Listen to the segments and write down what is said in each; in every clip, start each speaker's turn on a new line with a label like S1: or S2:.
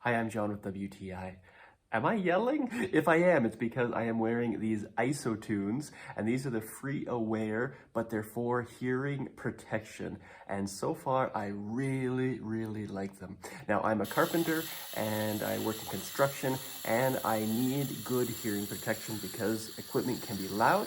S1: Hi, I'm John with WTI. Am I yelling? If I am, it's because I am wearing these ISOtunes, and these are the Free Aware, but they're for hearing protection. And so far, I really like them. Now, I'm a carpenter, and I work in construction, and I need good hearing protection because equipment can be loud,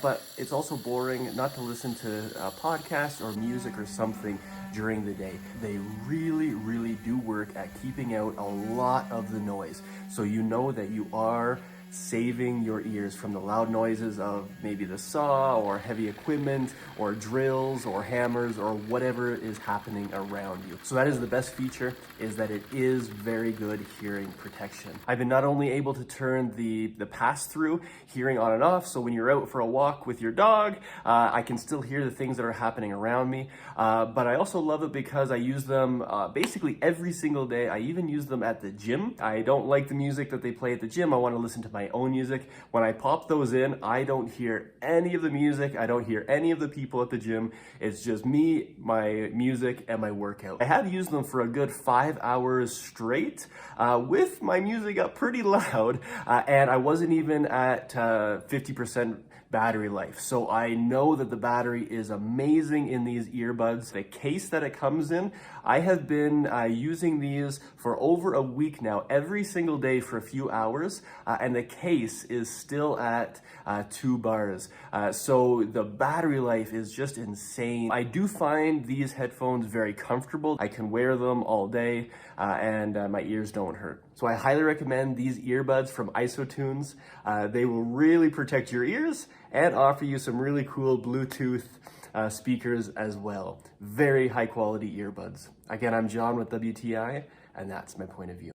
S1: but it's also boring not to listen to podcasts or music or something during the day. They really do work at keeping out a lot of the noise. So you know that you are saving your ears from the loud noises of maybe the saw or heavy equipment or drills or hammers or whatever is happening around you. So that is the best feature, is that it is very good hearing protection. I've been not only able to turn the pass-through hearing on and off, so when you're out for a walk with your dog, I can still hear the things that are happening around me, but I also love it because I use them basically every single day. I even use them at the gym. I don't like the music that they play at the gym. I want to listen to my own music. When I pop those in, I don't hear any of the music. I don't hear any of the people at the gym. It's just me, my music, and my workout. I have used them for a good 5 hours straight with my music up pretty loud, and I wasn't even at 50% battery life. So I know that the battery is amazing in these earbuds. The case that it comes in, I have been using these for over a week now, every single day for a few hours, and the case is still at 2 bars. So the battery life is just insane. I do find these headphones very comfortable. I can wear them all day, and my ears don't hurt. So I highly recommend these earbuds from ISOtunes. They will really protect your ears and offer you some really cool Bluetooth speakers as well. Very high quality earbuds. Again, I'm John with WTI, and that's my point of view.